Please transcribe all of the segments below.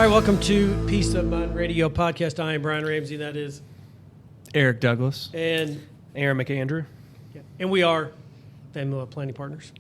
All right, welcome to Peace of Mind Radio Podcast. I am Brian Ramsey. That is Eric Douglas. And Aaron McAndrew. Yeah, and we are Family Planning Partners.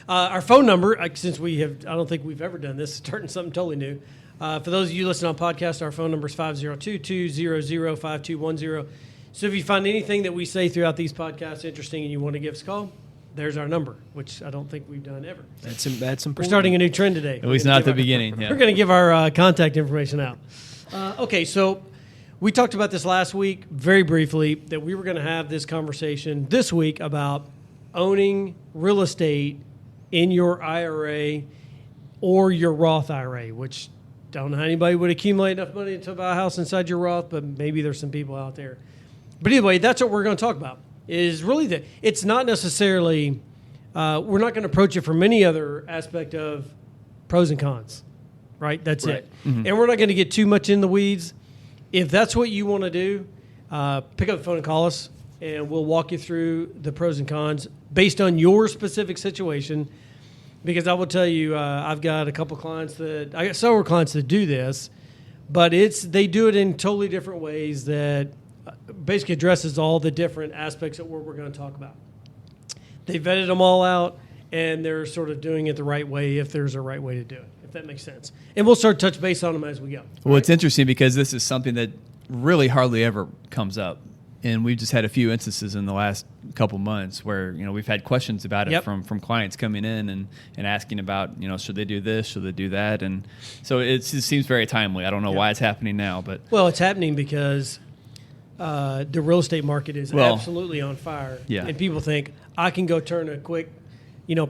Our phone number, since I don't think we've ever done this, starting something totally new. For those of you listening on podcast, our phone number is 502-200-5210. So if you find anything that we say throughout these podcasts interesting and you want to give us a call, there's our number, which I don't think we've done ever. That's important. We're starting a new trend today. At least not at the beginning. Yeah. We're going to give our contact information out. Okay, so we talked about this last week very briefly, that we were going to have this conversation this week about owning real estate in your IRA or your Roth IRA, which don't know how anybody would accumulate enough money to buy a house inside your Roth, but maybe there's some people out there. But anyway, that's what we're going to talk about. Is really it's not necessarily, we're not going to approach it from any other aspect of pros and cons, right? That's right. It. Mm-hmm. And we're not going to get too much in the weeds. If that's what you want to do, pick up the phone and call us, and we'll walk you through the pros and cons based on your specific situation. Because I will tell you, I've got I got several clients that do this, but they do it in totally different ways that basically addresses all the different aspects of what we're going to talk about. They vetted them all out, and they're sort of doing it the right way, if there's a right way to do it, if that makes sense. And we'll start to touch base on them as we go. Well, It's interesting because this is something that really hardly ever comes up. And we've just had a few instances in the last couple months where, we've had questions about it from clients coming in and asking about, should they do this, should they do that? And so it seems very timely. I don't know why it's happening now, but... Well, it's happening because the real estate market is absolutely on fire. Yeah. And people think, I can go turn a quick,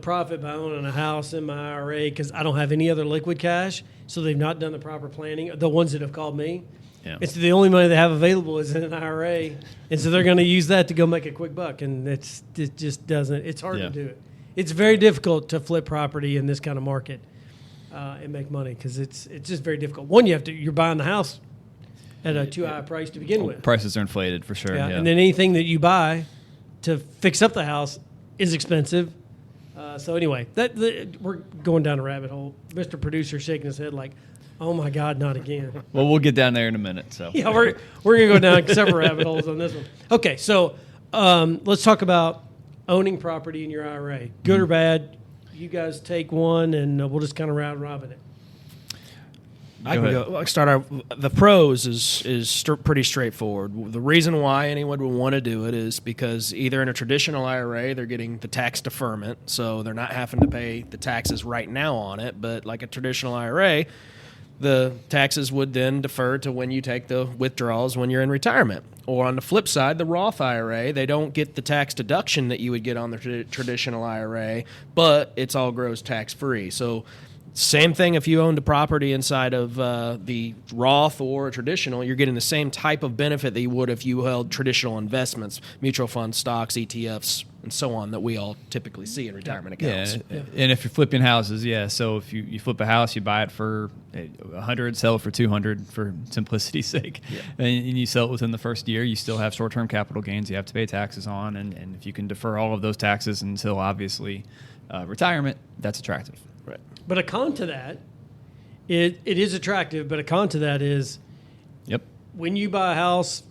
profit by owning a house in my IRA because I don't have any other liquid cash, so they've not done the proper planning, the ones that have called me. Yeah. It's the only money they have available is in an IRA, and so they're going to use that to go make a quick buck, and it just doesn't. It's hard to do it. It's very difficult to flip property in this kind of market and make money because it's just very difficult. One, you're buying the house at a too high price to begin with. Prices are inflated for sure. Yeah. And then anything that you buy to fix up the house is expensive. So anyway, we're going down a rabbit hole. Mr. Producer shaking his head like, oh my God, not again. Well, we'll get down there in a minute. So yeah, we're going to go down several rabbit holes on this one. Okay, so let's talk about owning property in your IRA. Good or bad? You guys take one, and we'll just kind of round robin it. I can go. I'll start out. The pros is pretty straightforward. The reason why anyone would want to do it is because either in a traditional IRA, they're getting the tax deferment, so they're not having to pay the taxes right now on it. But like a traditional IRA, the taxes would then defer to when you take the withdrawals when you're in retirement. Or on the flip side, the Roth IRA, they don't get the tax deduction that you would get on the traditional IRA, but it's all gross tax-free. So same thing if you owned a property inside of the Roth or a traditional, you're getting the same type of benefit that you would if you held traditional investments, mutual funds, stocks, ETFs, and so on that we all typically see in retirement accounts. Yeah. And if you're flipping houses, so if you flip a house, you buy it for $100, sell it for $200 for simplicity's sake, and you sell it within the first year, you still have short-term capital gains you have to pay taxes on, and if you can defer all of those taxes until obviously retirement, that's attractive. Right. But a con to that, it is attractive, but a con to that is when you buy a house,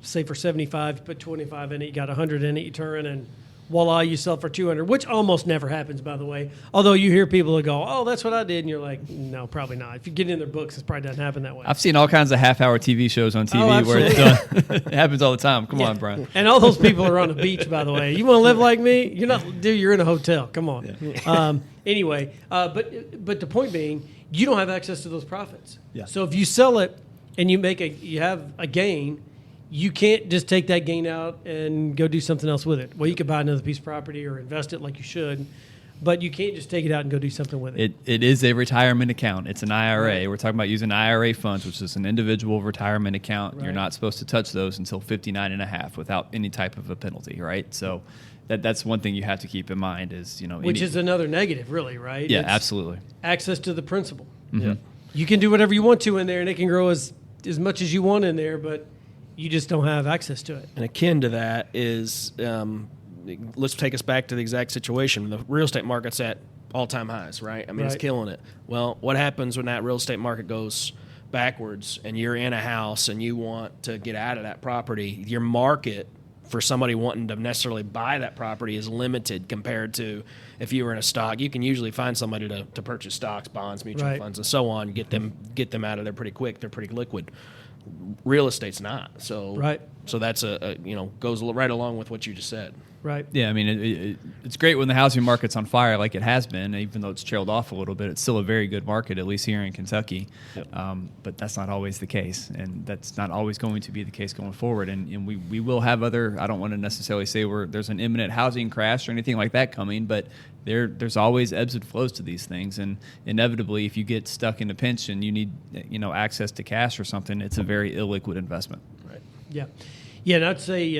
say for $75, you put $25 in it, you got $100 in it, you turn and voila, you sell for $200, which almost never happens, by the way. Although you hear people that go, oh, that's what I did, and you're like, no, probably not. If you get in their books, it probably doesn't happen that way. I've seen all kinds of half-hour TV shows on TV where it's done. It happens all the time. Come on, Brian. And all those people are on a beach, by the way. You want to live like me? You're not, dude, you're in a hotel. Come on. Yeah. Anyway, but the point being, you don't have access to those profits. Yeah. So if you sell it and you have a gain, you can't just take that gain out and go do something else with it. Well, you could buy another piece of property or invest it like you should, but you can't just take it out and go do something with it. It is a retirement account. It's an IRA. Right. We're talking about using IRA funds, which is an individual retirement account. Right. You're not supposed to touch those until 59 and a half without any type of a penalty, right? So that's one thing you have to keep in mind is, which is another negative, really, right? Yeah, absolutely. Access to the principal. Mm-hmm. Yeah. You can do whatever you want to in there, and it can grow as much as you want in there, but you just don't have access to it. And akin to that is, let's take us back to the exact situation. The real estate market's at all-time highs, right? I mean, It's killing it. Well, what happens when that real estate market goes backwards and you're in a house and you want to get out of that property, your market for somebody wanting to necessarily buy that property is limited compared to if you were in a stock. You can usually find somebody to purchase stocks, bonds, mutual funds, and so on, get them out of there pretty quick. They're pretty liquid. Real estate's not. So so that's goes right along with what you just said. Right. Yeah, I mean, it's great when the housing market's on fire like it has been, even though it's trailed off a little bit. It's still a very good market, at least here in Kentucky. Yep. But that's not always the case, and that's not always going to be the case going forward. And we will have other, I don't want to necessarily say there's an imminent housing crash or anything like that coming, but there's always ebbs and flows to these things. And inevitably, if you get stuck in a pinch and you need access to cash or something, it's a very illiquid investment. Right. Yeah. Yeah, and I'd say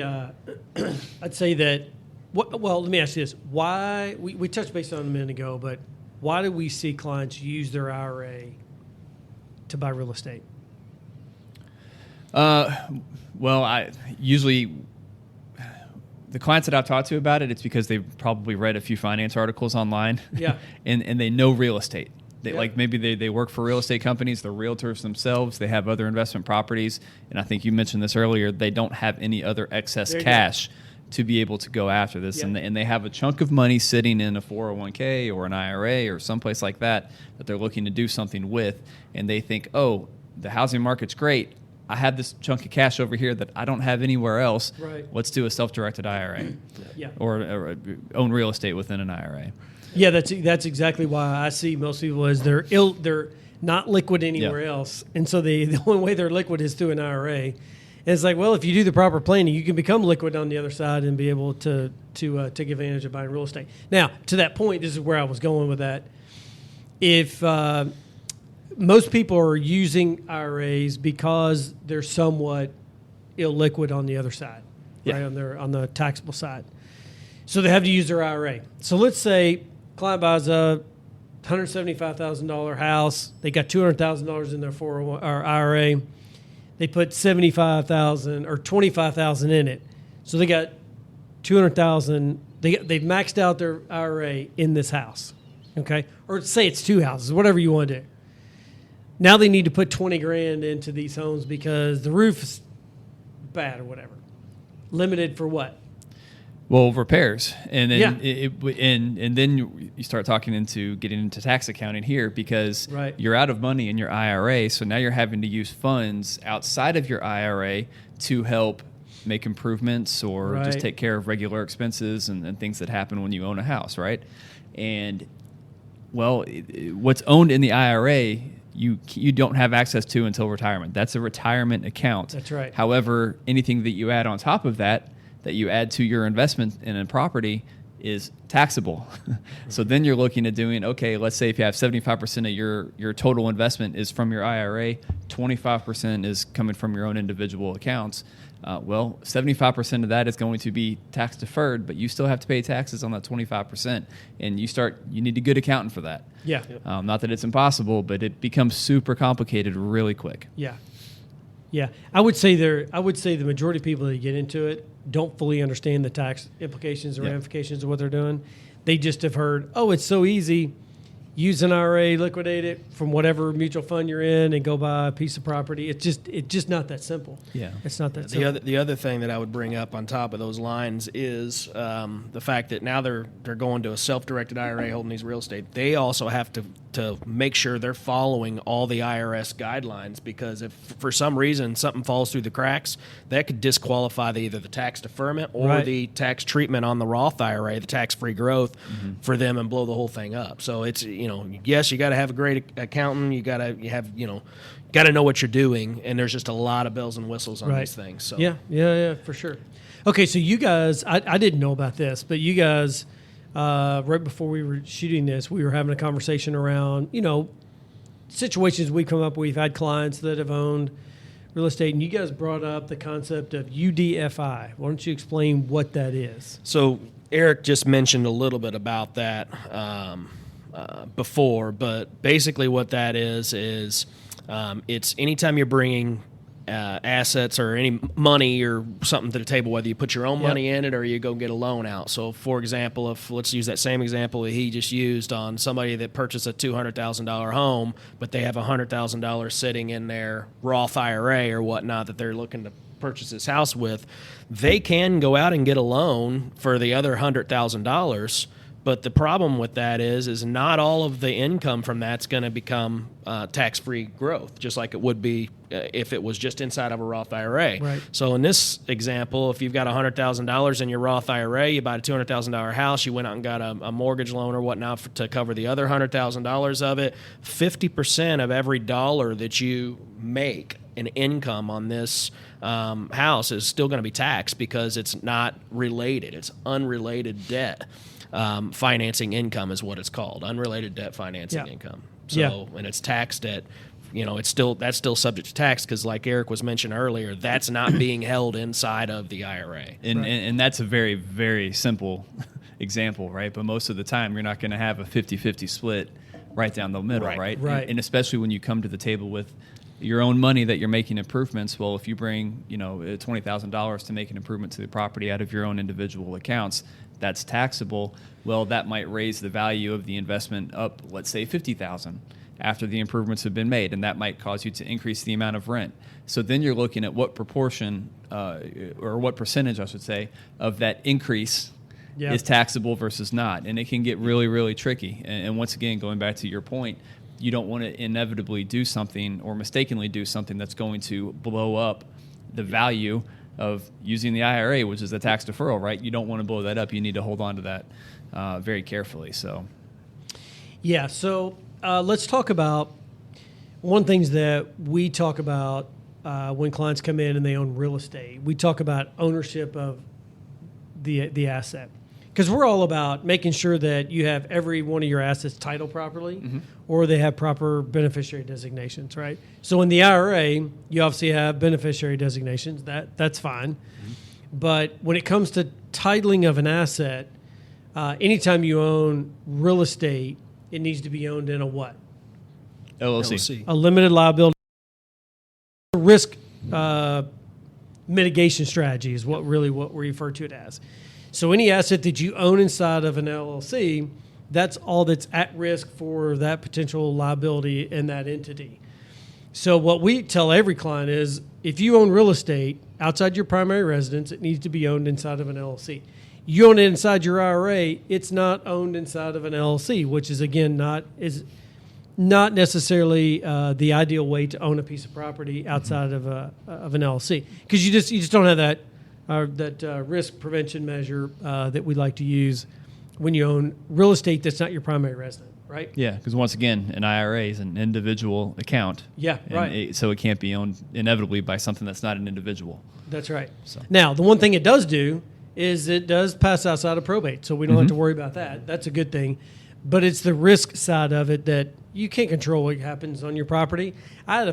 that. Well, let me ask you this: why we touched base on it a minute ago, but why do we see clients use their IRA to buy real estate? Well, I usually the clients that I've talked to about it, it's because they've probably read a few finance articles online, and they know real estate. Like maybe they work for real estate companies, they're realtors themselves, they have other investment properties, and I think you mentioned this earlier, they don't have any other excess cash to be able to go after this, and they have a chunk of money sitting in a 401k or an IRA or someplace like that they're looking to do something with, and they think, oh, the housing market's great, I have this chunk of cash over here that I don't have anywhere else, let's do a self-directed IRA or own real estate within an IRA. Yeah, that's exactly why I see most people as they're not liquid anywhere else, and so the only way they're liquid is through an IRA. And it's like, well, if you do the proper planning, you can become liquid on the other side and be able to take advantage of buying real estate. Now, to that point, this is where I was going with that. If most people are using IRAs because they're somewhat illiquid on the other side, right, on the taxable side, so they have to use their IRA. So let's say client buys a $175,000 house. They got $200,000 in their 401 or IRA. They put $75,000 or $25,000 in it. So they got $200,000. They've maxed out their IRA in this house, okay? Or say it's two houses, whatever you want to do. Now they need to put $20,000 into these homes because the roof is bad or whatever. Limited for what? Well, repairs, and then and then you start getting into tax accounting here because you're out of money in your IRA, so now you're having to use funds outside of your IRA to help make improvements or just take care of regular expenses and things that happen when you own a house, right? And well, what's owned in the IRA, you don't have access to until retirement. That's a retirement account. That's right. However, anything that you add on top of that you add to your investment in a property is taxable. So then you're looking at doing, okay, let's say if you have 75% of your total investment is from your IRA, 25% is coming from your own individual accounts. Well, 75% of that is going to be tax deferred, but you still have to pay taxes on that 25%. And you need a good accountant for that. Yeah. Not that it's impossible, but it becomes super complicated really quick. Yeah. Yeah. I would say the majority of people that get into it don't fully understand the tax implications and ramifications of what they're doing. They just have heard, oh, it's so easy. Use an IRA, liquidate it from whatever mutual fund you're in, and go buy a piece of property. It's just not that simple. Yeah, it's not that simple. The other thing that I would bring up on top of those lines is the fact that now they're going to a self-directed IRA holding these real estate. They also have to make sure they're following all the IRS guidelines, because if for some reason something falls through the cracks, that could disqualify either the tax deferment or the tax treatment on the Roth IRA, the tax-free growth, for them, and blow the whole thing up. So it's yes, you got to have a great accountant. You got to know what you're doing, and there's just a lot of bells and whistles on these things. So yeah, for sure. Okay, so you guys, I didn't know about this, but you guys, right before we were shooting this, we were having a conversation around situations we come up with. We've had clients that have owned real estate, and you guys brought up the concept of UDFI. Why don't you explain what that is? So Eric just mentioned a little bit about that before, but basically what that is it's anytime you're bringing assets or any money or something to the table, whether you put your own money in it or you go get a loan out. So, for example, let's use that same example that he just used on somebody that purchased a $200,000 home, but they have $100,000 sitting in their Roth IRA or whatnot that they're looking to purchase this house with, they can go out and get a loan for the other $100,000. But the problem with that is not all of the income from that's going to become tax-free growth, just like it would be if it was just inside of a Roth IRA. Right. So in this example, if you've got $100,000 in your Roth IRA, you buy a $200,000 house, you went out and got a mortgage loan or whatnot to cover the other $100,000 of it, 50% of every dollar that you make in income on this house is still going to be taxed because it's not related. It's unrelated debt. Financing income is what it's called, unrelated debt financing income. So, and it's taxed at, that's still subject to tax because, like Eric was mentioned earlier, that's not being held inside of the IRA. And that's a very, very simple example, right? But most of the time, you're not going to have a 50-50 split right down the middle, right? And especially when you come to the table with your own money that you're making improvements. Well, if you bring, $20,000 to make an improvement to the property out of your own individual accounts, that's taxable. Well, that might raise the value of the investment up, let's say $50,000 after the improvements have been made, and that might cause you to increase the amount of rent. So then you're looking at what proportion, or what percentage, I should say, of that increase is taxable versus not, and it can get really, really tricky. And once again, going back to your point, you don't want to inevitably do something or mistakenly do something that's going to blow up the value of using the IRA, which is a tax deferral, right? You don't want to blow that up. You need to hold on to that very carefully. So let's talk about one things that we talk about when clients come in and they own real estate. We talk about ownership of the asset, because we're all about making sure that you have every one of your assets titled properly, or they have proper beneficiary designations, right? So in the IRA, you obviously have beneficiary designations. That's fine. But when it comes to titling of an asset, anytime you own real estate, it needs to be owned in a what? LLC. A limited liability risk mitigation strategy is what we refer to it as. So any asset that you own inside of an LLC, that's all that's at risk for that potential liability in that entity. So what we tell every client is, if you own real estate outside your primary residence, it needs to be owned inside of an LLC. You own it inside your IRA, it's not owned inside of an LLC, which is, again, not necessarily the ideal way to own a piece of property outside of an LLC, because you just don't have that risk prevention measure that we like to use when you own real estate that's not your primary resident, right? Yeah, because once again, an IRA is an individual account. Yeah, right. So it can't be owned inevitably by something that's not an individual. That's right. So. Now, the one thing it does do is it does pass outside of probate, so we don't have to worry about that. That's a good thing. But it's the risk side of it that you can't control what happens on your property. I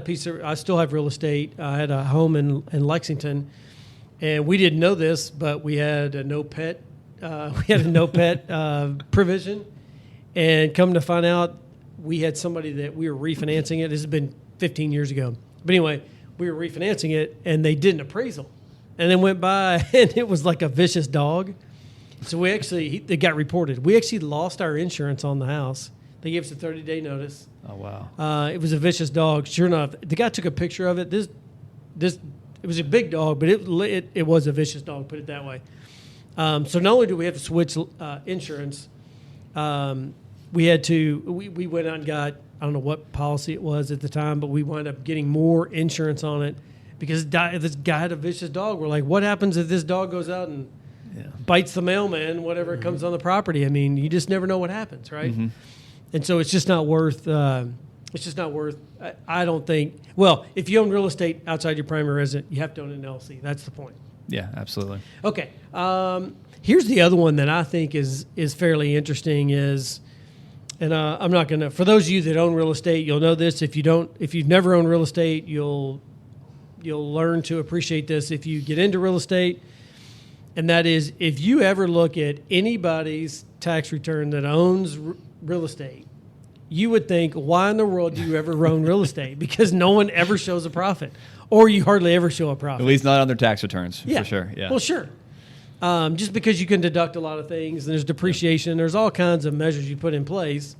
still have real estate. I had a home in Lexington, and we didn't know this, but we had a no pet. Provision, and come to find out, we had somebody that we were refinancing it. This has been 15 years ago, but anyway, we were refinancing it, and they did an appraisal, and then went by, and it was like a vicious dog. So it got reported. We actually lost our insurance on the house. They gave us a 30-day notice. Oh wow! It was a vicious dog. Sure enough, the guy took a picture of it. It was a big dog, but it was a vicious dog. Put it that way. So not only do we have to switch insurance, we went out and got, I don't know what policy it was at the time, but we wound up getting more insurance on it because this guy had a vicious dog. We're like, what happens if this dog goes out and bites the mailman, whatever comes on the property? I mean, you just never know what happens, right? And so it's just not worth. I don't think. Well, if you own real estate outside your primary residence, you have to own an LLC. That's the point. Yeah, absolutely. Okay. Here's the other one that I think is fairly interesting is, and I'm not going to, for those of you that own real estate, you'll know this. If you've never owned real estate, you'll learn to appreciate this if you get into real estate. And that is, if you ever look at anybody's tax return that owns real estate, you would think, why in the world do you ever own real estate? Because no one ever shows a profit, or you hardly ever show a profit. At least not on their tax returns, for sure. Yeah. Well, sure. Just because you can deduct a lot of things, and there's depreciation, there's all kinds of measures you put in place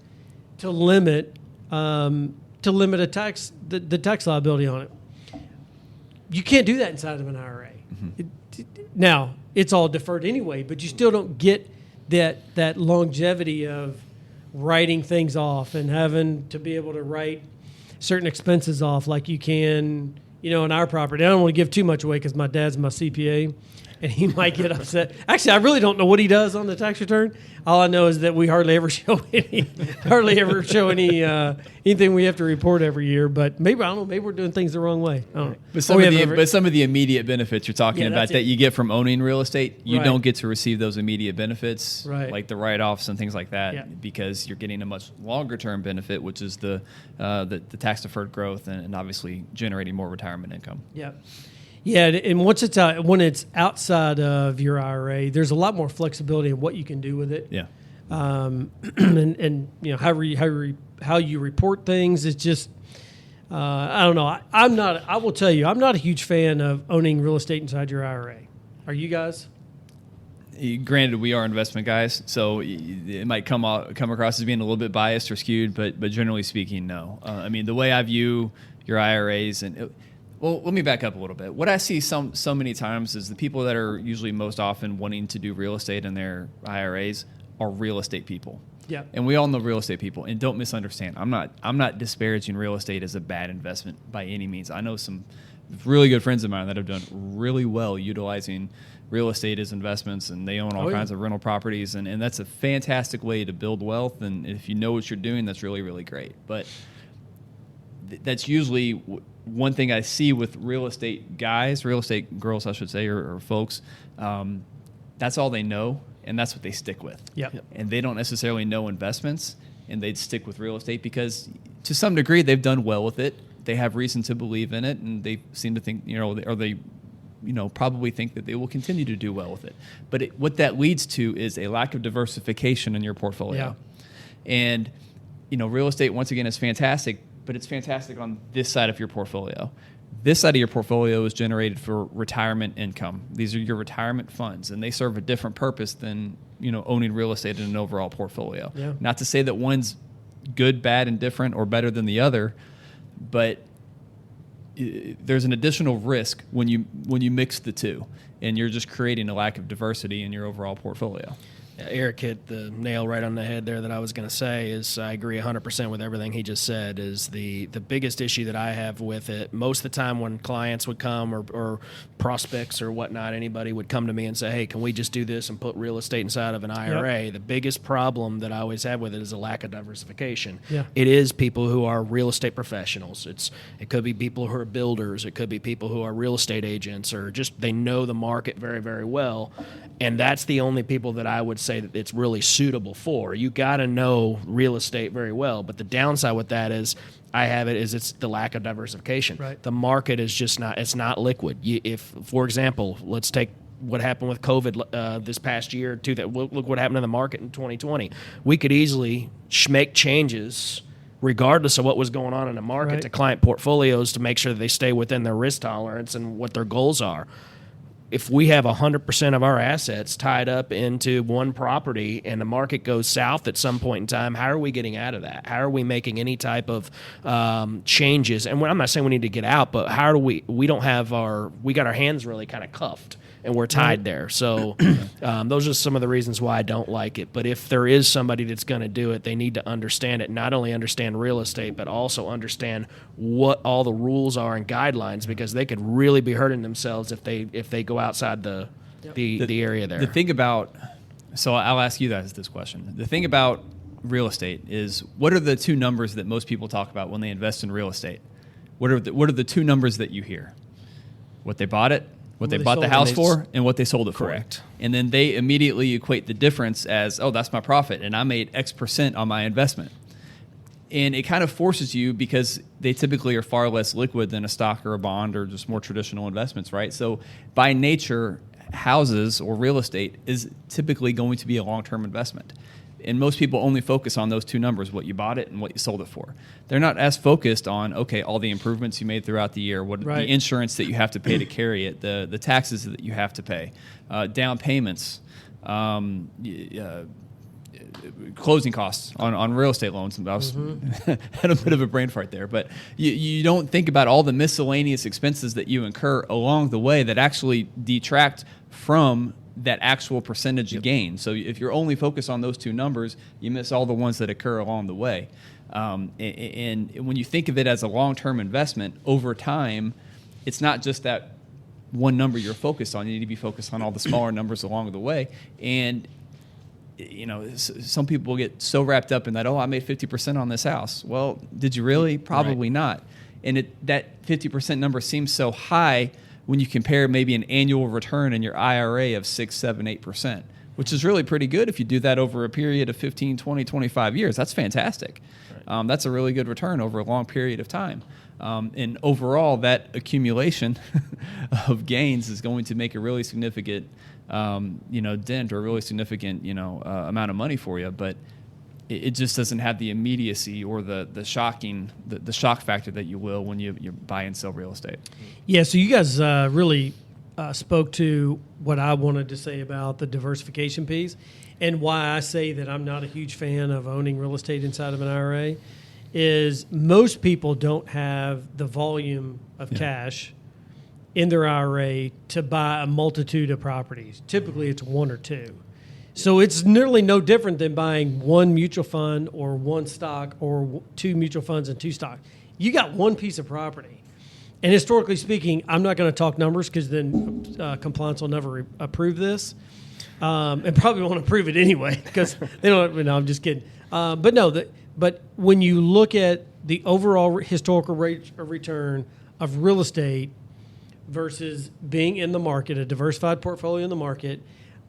to limit the tax liability on it. You can't do that inside of an IRA. Now, it's all deferred anyway, but you still don't get that longevity of writing things off and having to be able to write certain expenses off like you can, in our property. I don't want to give too much away because my dad's my CPA, and he might get upset. Actually, I really don't know what he does on the tax return. All I know is that we hardly ever show anything we have to report every year. But maybe, I don't know, maybe we're doing things the wrong way. I don't know. But some of the immediate benefits you're talking about that you get from owning real estate, you don't get to receive those immediate benefits, like the write-offs and things like that, because you're getting a much longer-term benefit, which is the tax-deferred growth and obviously generating more retirement income. Yeah. Yeah, and when it's outside of your IRA, there's a lot more flexibility in what you can do with it. Yeah. And how you report things is just I don't know. I will tell you, I'm not a huge fan of owning real estate inside your IRA. Are you guys? Granted, we are investment guys, so it might come across as being a little bit biased or skewed, but generally speaking, no. I mean, the way I view your IRAs well, let me back up a little bit. What I see so many times is the people that are usually most often wanting to do real estate in their IRAs are real estate people. Yeah. And we all know real estate people. And don't misunderstand. I'm not disparaging real estate as a bad investment by any means. I know some really good friends of mine that have done really well utilizing real estate as investments, and they own all kinds of rental properties, and that's a fantastic way to build wealth. And if you know what you're doing, that's really, really great. But that's usually one thing I see with real estate guys, real estate girls, I should say, or folks. That's all they know, and that's what they stick with. Yep. And they don't necessarily know investments, and they'd stick with real estate because, to some degree, they've done well with it. They have reason to believe in it, and they seem to think, they probably think that they will continue to do well with it. But what that leads to is a lack of diversification in your portfolio. Yeah. And, real estate, once again, is fantastic, but it's fantastic on this side of your portfolio. This side of your portfolio is generated for retirement income. These are your retirement funds, and they serve a different purpose than, owning real estate in an overall portfolio. Yeah. Not to say that one's good, bad, and different or better than the other, but there's an additional risk when you mix the two, and you're just creating a lack of diversity in your overall portfolio. Eric hit the nail right on the head there. That I was going to say is I agree 100% with everything he just said. Is the biggest issue that I have with it. Most of the time when clients would come or prospects or whatnot, anybody would come to me and say, "Hey, can we just do this and put real estate inside of an IRA?" Yep. The biggest problem that I always have with it is a lack of diversification. Yeah. It is people who are real estate professionals. It could be people who are builders. It could be people who are real estate agents, or just they know the market very, very well. And that's the only people that I would say that it's really suitable for. You got to know real estate very well. But the downside with that is it's the lack of diversification. Right. The market is just it's not liquid. If, for example, let's take what happened with COVID this past year, look what happened in the market in 2020. We could easily make changes regardless of what was going on in the market to client portfolios to make sure that they stay within their risk tolerance and what their goals are. If we have 100% of our assets tied up into one property and the market goes south at some point in time, how are we getting out of that? How are we making any type of changes? And I'm not saying we need to get out, but how do we got our hands really kind of cuffed and we're tied there. So those are some of the reasons why I don't like it. But if there is somebody that's going to do it, they need to understand it, not only understand real estate, but also understand what all the rules are and guidelines, because they could really be hurting themselves if they go outside the area there. The thing about, so I'll ask you guys this question. The thing about real estate is, what are the two numbers that most people talk about when they invest in real estate? What are the two numbers that you hear? What they bought the house for, and what they sold it for. Correct. And then they immediately equate the difference as, oh, that's my profit, and I made X% on my investment. And it kind of forces you, because they typically are far less liquid than a stock or a bond or just more traditional investments, right? So by nature, houses or real estate is typically going to be a long-term investment. And most people only focus on those two numbers, what you bought it and what you sold it for. They're not as focused on, okay, all the improvements you made throughout the year, what the insurance that you have to pay to carry it, the taxes that you have to pay, down payments, closing costs on real estate loans. I was had a bit of a brain fart there, but you don't think about all the miscellaneous expenses that you incur along the way that actually detract from that actual percentage of gain. So if you're only focused on those two numbers, you miss all the ones that occur along the way. And when you think of it as a long-term investment over time, it's not just that one number you're focused on. You need to be focused on all the smaller numbers along the way. And some people get so wrapped up in that, I made 50% on this house. Well, did you really? Probably not. And that 50% number seems so high when you compare maybe an annual return in your IRA of 6, 7, 8%, which is really pretty good if you do that over a period of 15, 20, 25 years. That's fantastic. Right. That's a really good return over a long period of time. And overall, that accumulation of gains is going to make a really significant dent or a really significant amount of money for you. But it just doesn't have the immediacy or the shock factor that you will when you buy and sell real estate. Yeah, so you guys really spoke to what I wanted to say about the diversification piece and why I say that I'm not a huge fan of owning real estate inside of an IRA is most people don't have the volume of cash in their IRA to buy a multitude of properties. Typically, it's one or two. So it's nearly no different than buying one mutual fund or one stock or two mutual funds and two stocks. You got one piece of property. And historically speaking, I'm not going to talk numbers because then compliance will never approve this. And probably won't approve it anyway because they don't. No, I'm just kidding. But when you look at the overall historical rate of return of real estate versus being in the market, a diversified portfolio in the market,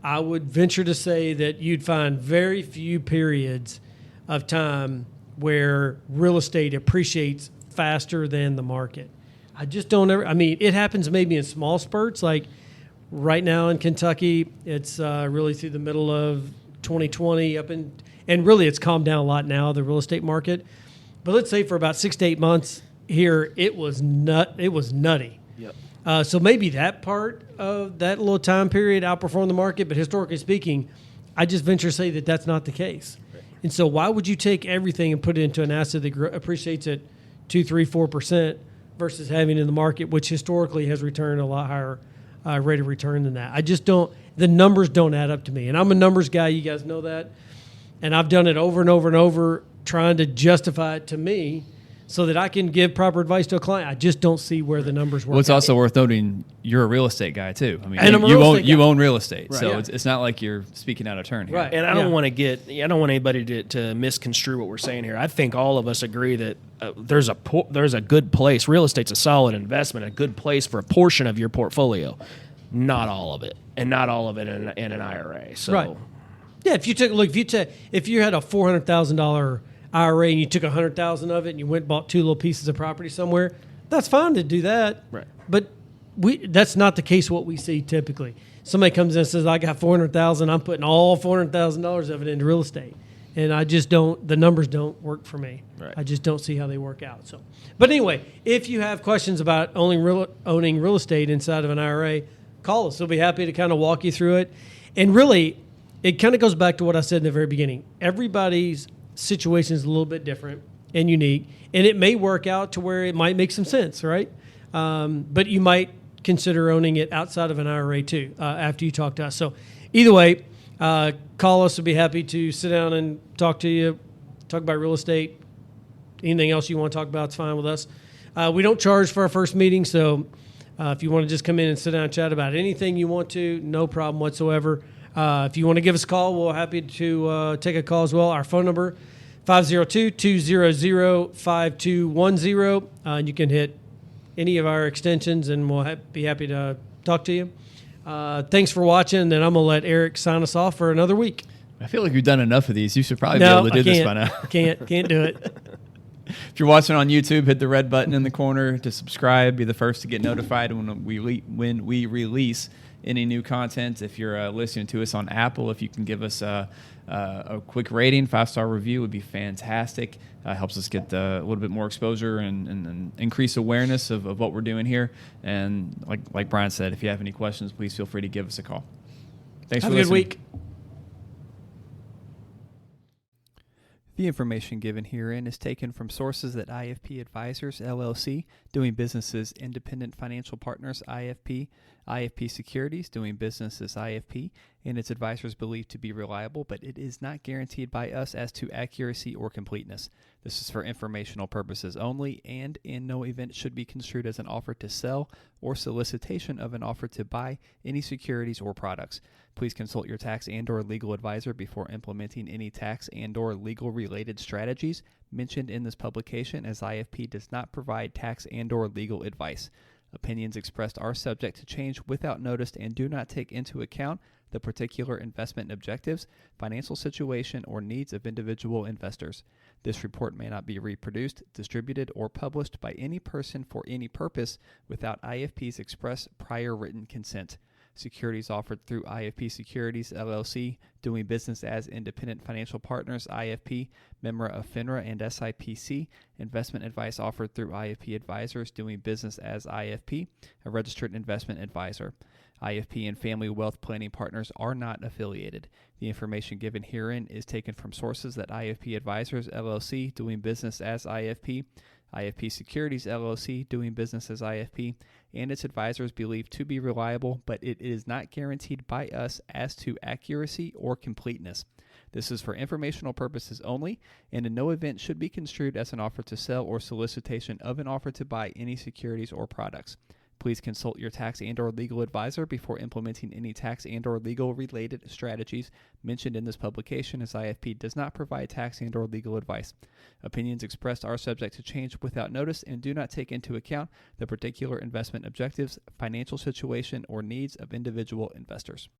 I would venture to say that you'd find very few periods of time where real estate appreciates faster than the market. I just don't ever. I mean, it happens maybe in small spurts. Like right now in Kentucky, it's really through the middle of 2020 and really it's calmed down a lot now, the real estate market. But let's say for about 6 to 8 months here, it was nutty. Yep. So maybe that part of that little time period outperformed the market, but historically speaking, I just venture to say that that's not the case. Right. And so why would you take everything and put it into an asset that appreciates at 2, 3, 4% versus having in the market, which historically has returned a lot higher rate of return than that? I just don't. The numbers don't add up to me, and I'm a numbers guy. You guys know that, and I've done it over and over and over, trying to justify it to me, so that I can give proper advice to a client. I just don't see where the numbers work. Well, it's also worth noting you're a real estate guy too. I mean, you own real estate, right. So it's not like you're speaking out of turn here. Right. And I don't want anybody to misconstrue what we're saying here. I think all of us agree that there's a good place. Real estate's a solid investment, a good place for a portion of your portfolio, not all of it, and not all of it in an IRA. So, right. Yeah. If you had a $400,000 IRA and you took $100,000 of it and you went and bought 2 little pieces of property somewhere, that's fine to do that. Right. But that's not the case what we see typically. Somebody comes in and says, I got $400,000, I'm putting all $400,000 of it into real estate. And I just don't, the numbers don't work for me. Right. I just don't see how they work out. So, but anyway, if you have questions about owning real estate inside of an IRA, call us. We'll be happy to kind of walk you through it. And really, it kind of goes back to what I said in the very beginning. Everybody's situation is a little bit different and unique, and it may work out to where it might make some sense, right? But you might consider owning it outside of an IRA too after you talk to us. So either way, call us. We'll be happy to sit down and talk to you, talk about real estate. Anything else you want to talk about is fine with us. We don't charge for our first meeting, so if you want to just come in and sit down and chat about anything you want to, no problem whatsoever. If you want to give us a call, we're happy to take a call as well. Our phone number, 502-200-5210. And you can hit any of our extensions, and we'll be happy to talk to you. Thanks for watching, and I'm going to let Eric sign us off for another week. I feel like we've done enough of these. You should probably be able to do this by now. Can't do it. If you're watching on YouTube, hit the red button in the corner to subscribe. Be the first to get notified when we release any new content. If you're listening to us on Apple, if you can give us a quick rating, 5-star review would be fantastic. Helps us get a little bit more exposure and increase awareness of what we're doing here. And like Brian said, if you have any questions, please feel free to give us a call. Thanks Have for a good listening. week. The information given herein is taken from sources that IFP Advisors, LLC, doing business as Independent Financial Partners, IFP, IFP Securities, doing business as IFP, and its advisors believed to be reliable, but it is not guaranteed by us as to accuracy or completeness. This is for informational purposes only, and in no event should be construed as an offer to sell or solicitation of an offer to buy any securities or products. Please consult your tax and/or legal advisor before implementing any tax and/or legal related strategies mentioned in this publication, as IFP does not provide tax and/or legal advice. Opinions expressed are subject to change without notice and do not take into account the particular investment objectives, financial situation, or needs of individual investors. This report may not be reproduced, distributed, or published by any person for any purpose without IFP's express prior written consent. Securities offered through IFP Securities, LLC, doing business as Independent Financial Partners, IFP, member of FINRA and SIPC. Investment advice offered through IFP Advisors, doing business as IFP, a registered investment advisor. IFP and Family Wealth Planning Partners are not affiliated. The information given herein is taken from sources that IFP Advisors, LLC, doing business as IFP, IFP Securities, LLC, doing business as IFP, and its advisors believed to be reliable, but it is not guaranteed by us as to accuracy or completeness. This is for informational purposes only, and in no event should be construed as an offer to sell or solicitation of an offer to buy any securities or products. Please consult your tax and/or legal advisor before implementing any tax and/or legal related strategies mentioned in this publication, as IFP does not provide tax and/or legal advice. Opinions expressed are subject to change without notice and do not take into account the particular investment objectives, financial situation, or needs of individual investors.